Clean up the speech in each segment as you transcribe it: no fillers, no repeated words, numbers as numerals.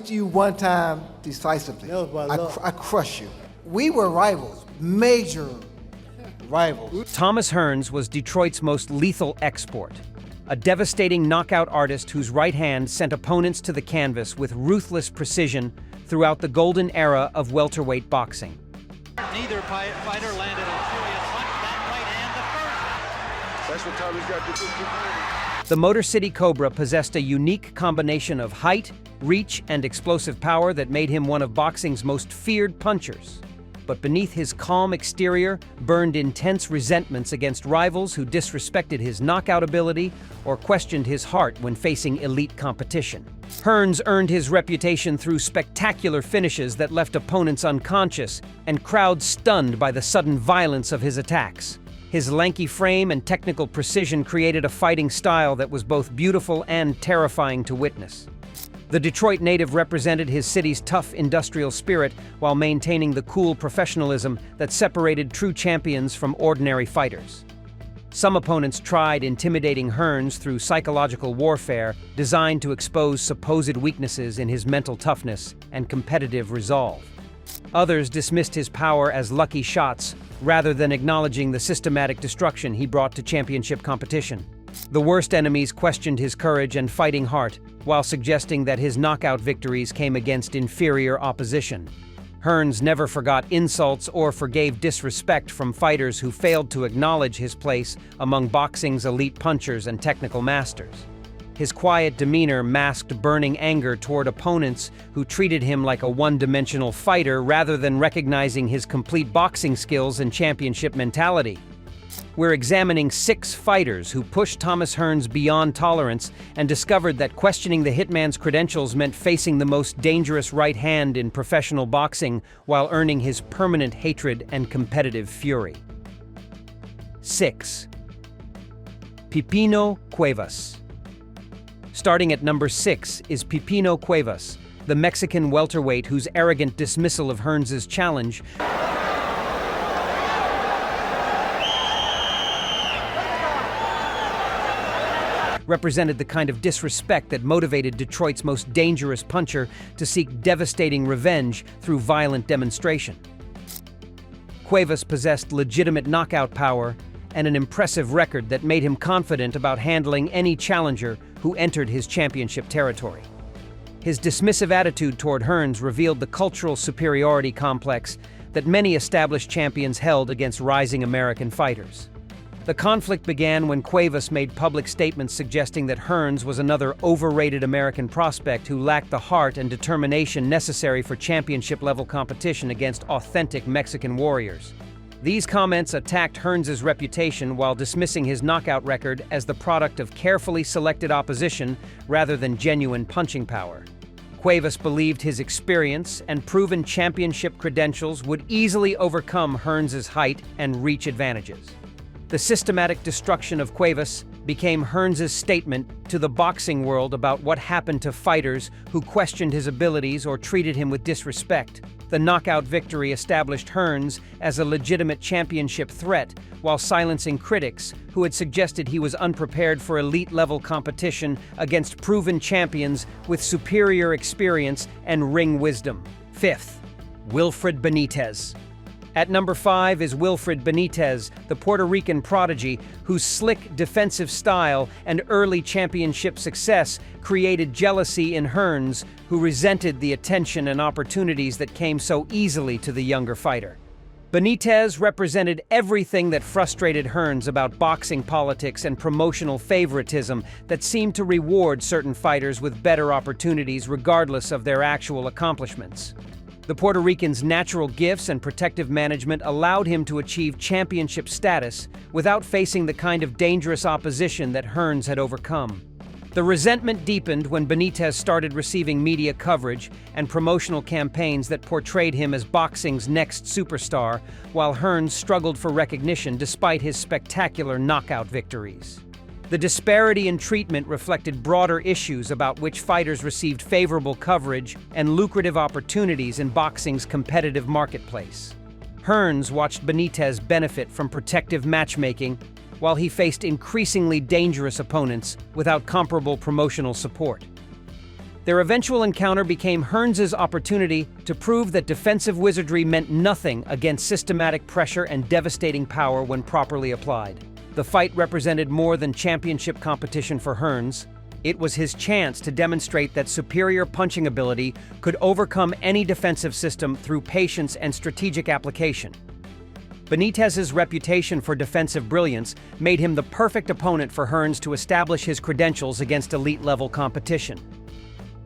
beat you one time decisively. That was my luck. I crush you. We were rivals, major rivals. Thomas Hearns was Detroit's most lethal export, a devastating knockout artist whose right hand sent opponents to the canvas with ruthless precision throughout the golden era of welterweight boxing. Neither fighter landed a furious punch. That right hand, the first. That's what Tommy's got to do. The Motor City Cobra possessed a unique combination of height, reach, and explosive power that made him one of boxing's most feared punchers. But beneath his calm exterior burned intense resentments against rivals who disrespected his knockout ability or questioned his heart when facing elite competition. Hearns earned his reputation through spectacular finishes that left opponents unconscious and crowds stunned by the sudden violence of his attacks. His lanky frame and technical precision created a fighting style that was both beautiful and terrifying to witness. The Detroit native represented his city's tough industrial spirit while maintaining the cool professionalism that separated true champions from ordinary fighters. Some opponents tried intimidating Hearns through psychological warfare designed to expose supposed weaknesses in his mental toughness and competitive resolve. Others dismissed his power as lucky shots rather than acknowledging the systematic destruction he brought to championship competition. The worst enemies questioned his courage and fighting heart, while suggesting that his knockout victories came against inferior opposition. Hearns never forgot insults or forgave disrespect from fighters who failed to acknowledge his place among boxing's elite punchers and technical masters. His quiet demeanor masked burning anger toward opponents who treated him like a one-dimensional fighter rather than recognizing his complete boxing skills and championship mentality. We're examining 6 fighters who pushed Thomas Hearns beyond tolerance and discovered that questioning the Hitman's credentials meant facing the most dangerous right hand in professional boxing while earning his permanent hatred and competitive fury. 6. Pipino Cuevas. Starting at number 6 is Pipino Cuevas, the Mexican welterweight whose arrogant dismissal of Hearns' challenge represented the kind of disrespect that motivated Detroit's most dangerous puncher to seek devastating revenge through violent demonstration. Cuevas possessed legitimate knockout power and an impressive record that made him confident about handling any challenger who entered his championship territory. His dismissive attitude toward Hearns revealed the cultural superiority complex that many established champions held against rising American fighters. The conflict began when Cuevas made public statements suggesting that Hearns was another overrated American prospect who lacked the heart and determination necessary for championship-level competition against authentic Mexican warriors. These comments attacked Hearns' reputation while dismissing his knockout record as the product of carefully selected opposition rather than genuine punching power. Cuevas believed his experience and proven championship credentials would easily overcome Hearns' height and reach advantages. The systematic destruction of Cuevas became Hearns' statement to the boxing world about what happened to fighters who questioned his abilities or treated him with disrespect. The knockout victory established Hearns as a legitimate championship threat, while silencing critics who had suggested he was unprepared for elite-level competition against proven champions with superior experience and ring wisdom. 5th, Wilfred Benitez. At number 5 is Wilfred Benitez, the Puerto Rican prodigy whose slick defensive style and early championship success created jealousy in Hearns, who resented the attention and opportunities that came so easily to the younger fighter. Benitez represented everything that frustrated Hearns about boxing politics and promotional favoritism that seemed to reward certain fighters with better opportunities regardless of their actual accomplishments. The Puerto Rican's natural gifts and protective management allowed him to achieve championship status without facing the kind of dangerous opposition that Hearns had overcome. The resentment deepened when Benitez started receiving media coverage and promotional campaigns that portrayed him as boxing's next superstar, while Hearns struggled for recognition despite his spectacular knockout victories. The disparity in treatment reflected broader issues about which fighters received favorable coverage and lucrative opportunities in boxing's competitive marketplace. Hearns watched Benitez benefit from protective matchmaking while he faced increasingly dangerous opponents without comparable promotional support. Their eventual encounter became Hearns' opportunity to prove that defensive wizardry meant nothing against systematic pressure and devastating power when properly applied. The fight represented more than championship competition for Hearns. It was his chance to demonstrate that superior punching ability could overcome any defensive system through patience and strategic application. Benitez's reputation for defensive brilliance made him the perfect opponent for Hearns to establish his credentials against elite-level competition.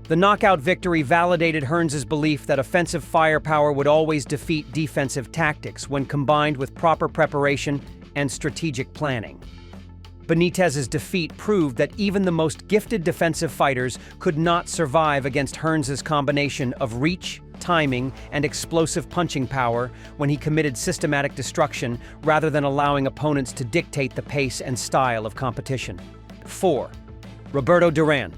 The knockout victory validated Hearns' belief that offensive firepower would always defeat defensive tactics when combined with proper preparation and strategic planning. Benitez's defeat proved that even the most gifted defensive fighters could not survive against Hearns' combination of reach, timing, and explosive punching power when he committed systematic destruction rather than allowing opponents to dictate the pace and style of competition. 4. Roberto Duran.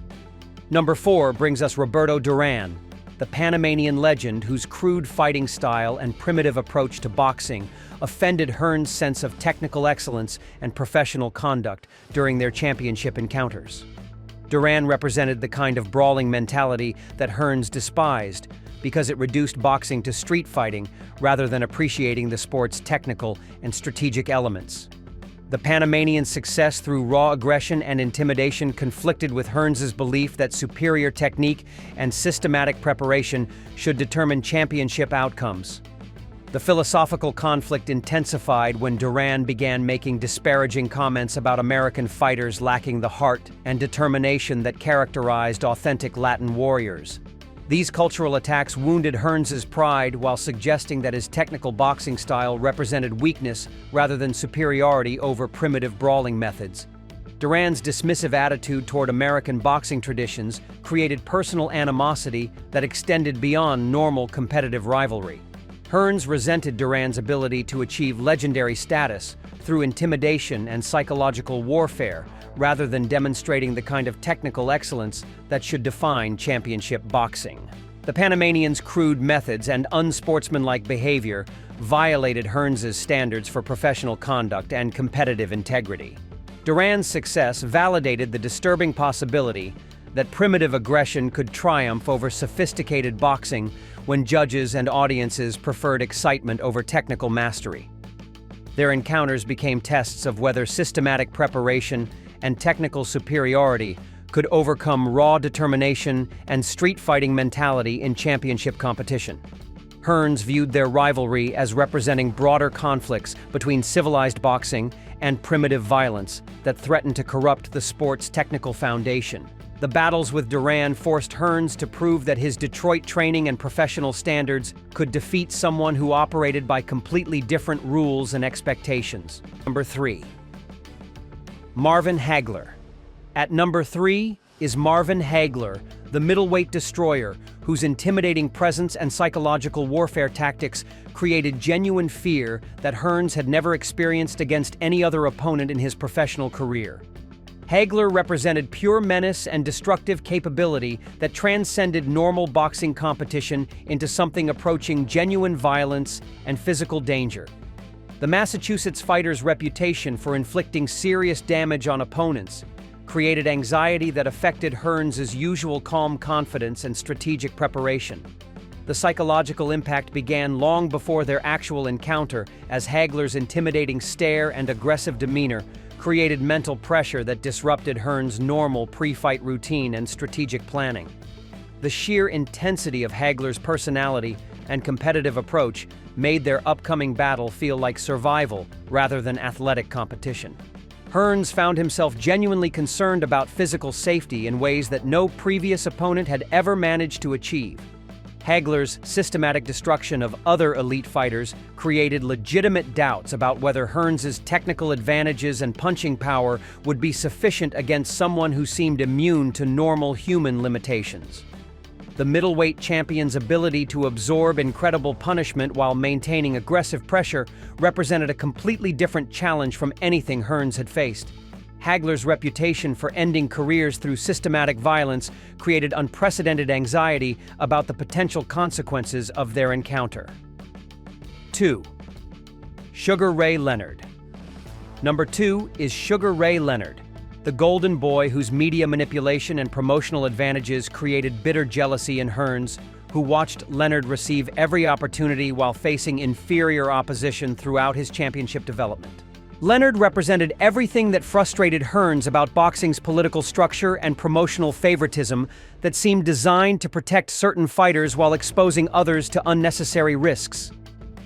Number 4 brings us Roberto Duran, the Panamanian legend whose crude fighting style and primitive approach to boxing offended Hearns' sense of technical excellence and professional conduct during their championship encounters. Duran represented the kind of brawling mentality that Hearns despised because it reduced boxing to street fighting rather than appreciating the sport's technical and strategic elements. The Panamanian's success through raw aggression and intimidation conflicted with Hearns' belief that superior technique and systematic preparation should determine championship outcomes. The philosophical conflict intensified when Duran began making disparaging comments about American fighters lacking the heart and determination that characterized authentic Latin warriors. These cultural attacks wounded Hearns' pride while suggesting that his technical boxing style represented weakness rather than superiority over primitive brawling methods. Duran's dismissive attitude toward American boxing traditions created personal animosity that extended beyond normal competitive rivalry. Hearns resented Duran's ability to achieve legendary status through intimidation and psychological warfare, rather than demonstrating the kind of technical excellence that should define championship boxing. The Panamanian's crude methods and unsportsmanlike behavior violated Hearns' standards for professional conduct and competitive integrity. Duran's success validated the disturbing possibility that primitive aggression could triumph over sophisticated boxing when judges and audiences preferred excitement over technical mastery. Their encounters became tests of whether systematic preparation and technical superiority could overcome raw determination and street fighting mentality in championship competition. Hearns viewed their rivalry as representing broader conflicts between civilized boxing and primitive violence that threatened to corrupt the sport's technical foundation. The battles with Duran forced Hearns to prove that his Detroit training and professional standards could defeat someone who operated by completely different rules and expectations. Number 3. Marvin Hagler. At number 3 is Marvin Hagler, the middleweight destroyer whose intimidating presence and psychological warfare tactics created genuine fear that Hearns had never experienced against any other opponent in his professional career. Hagler represented pure menace and destructive capability that transcended normal boxing competition into something approaching genuine violence and physical danger. The Massachusetts fighter's reputation for inflicting serious damage on opponents created anxiety that affected Hearns' usual calm confidence and strategic preparation. The psychological impact began long before their actual encounter, as Hagler's intimidating stare and aggressive demeanor created mental pressure that disrupted Hearns' normal pre-fight routine and strategic planning. The sheer intensity of Hagler's personality and competitive approach made their upcoming battle feel like survival rather than athletic competition. Hearns found himself genuinely concerned about physical safety in ways that no previous opponent had ever managed to achieve. Hagler's systematic destruction of other elite fighters created legitimate doubts about whether Hearns' technical advantages and punching power would be sufficient against someone who seemed immune to normal human limitations. The middleweight champion's ability to absorb incredible punishment while maintaining aggressive pressure represented a completely different challenge from anything Hearns had faced. Hagler's reputation for ending careers through systematic violence created unprecedented anxiety about the potential consequences of their encounter. 2. Sugar Ray Leonard. Number 2 is Sugar Ray Leonard, The golden boy whose media manipulation and promotional advantages created bitter jealousy in Hearns, who watched Leonard receive every opportunity while facing inferior opposition throughout his championship development. Leonard represented everything that frustrated Hearns about boxing's political structure and promotional favoritism that seemed designed to protect certain fighters while exposing others to unnecessary risks.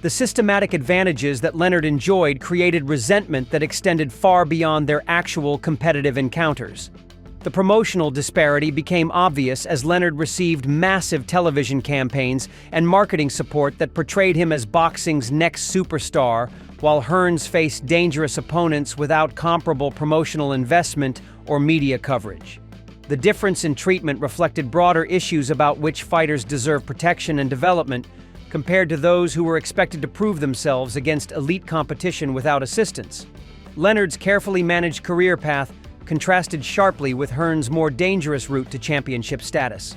The systematic advantages that Leonard enjoyed created resentment that extended far beyond their actual competitive encounters. The promotional disparity became obvious as Leonard received massive television campaigns and marketing support that portrayed him as boxing's next superstar, while Hearns faced dangerous opponents without comparable promotional investment or media coverage. The difference in treatment reflected broader issues about which fighters deserve protection and development, compared to those who were expected to prove themselves against elite competition without assistance. Leonard's carefully managed career path contrasted sharply with Hearns' more dangerous route to championship status.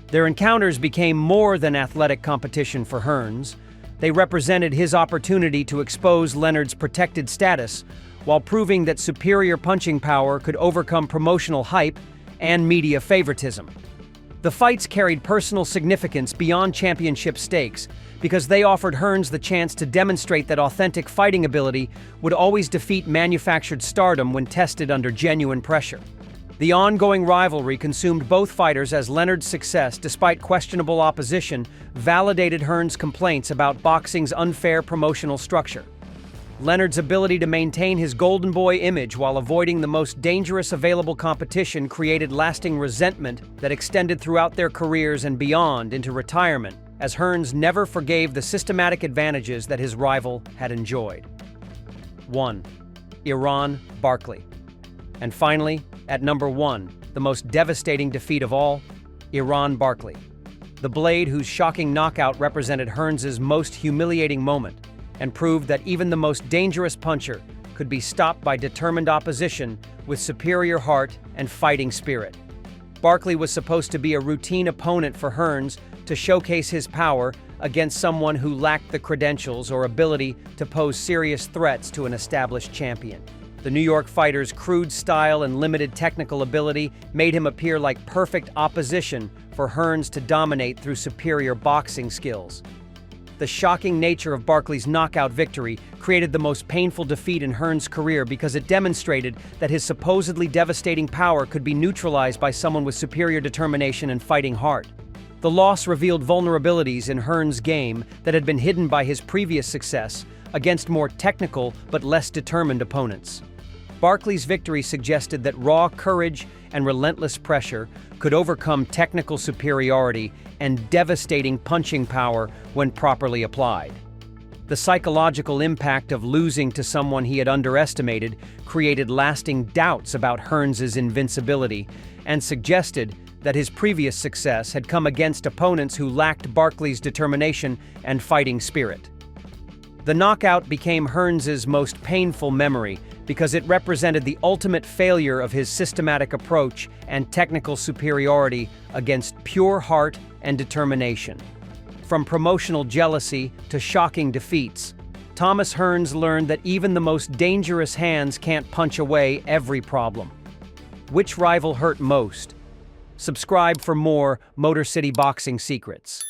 Their encounters became more than athletic competition for Hearns. They represented his opportunity to expose Leonard's protected status while proving that superior punching power could overcome promotional hype and media favoritism. The fights carried personal significance beyond championship stakes because they offered Hearns the chance to demonstrate that authentic fighting ability would always defeat manufactured stardom when tested under genuine pressure. The ongoing rivalry consumed both fighters as Leonard's success, despite questionable opposition, validated Hearns' complaints about boxing's unfair promotional structure. Leonard's ability to maintain his golden boy image while avoiding the most dangerous available competition created lasting resentment that extended throughout their careers and beyond into retirement, as Hearns never forgave the systematic advantages that his rival had enjoyed. 1. Iran Barkley. And finally, at number 1, the most devastating defeat of all, Iran Barkley. The blade whose shocking knockout represented Hearns' most humiliating moment, and proved that even the most dangerous puncher could be stopped by determined opposition with superior heart and fighting spirit. Barkley was supposed to be a routine opponent for Hearns to showcase his power against someone who lacked the credentials or ability to pose serious threats to an established champion. The New York fighter's crude style and limited technical ability made him appear like perfect opposition for Hearns to dominate through superior boxing skills. The shocking nature of Barkley's knockout victory created the most painful defeat in Hearns' career because it demonstrated that his supposedly devastating power could be neutralized by someone with superior determination and fighting heart. The loss revealed vulnerabilities in Hearns' game that had been hidden by his previous success against more technical but less determined opponents. Barkley's victory suggested that raw courage and relentless pressure could overcome technical superiority and devastating punching power when properly applied. The psychological impact of losing to someone he had underestimated created lasting doubts about Hearns' invincibility and suggested that his previous success had come against opponents who lacked Barkley's determination and fighting spirit. The knockout became Hearns' most painful memory because it represented the ultimate failure of his systematic approach and technical superiority against pure heart and determination. From promotional jealousy to shocking defeats, Thomas Hearns learned that even the most dangerous hands can't punch away every problem. Which rival hurt most? Subscribe for more Motor City Boxing secrets.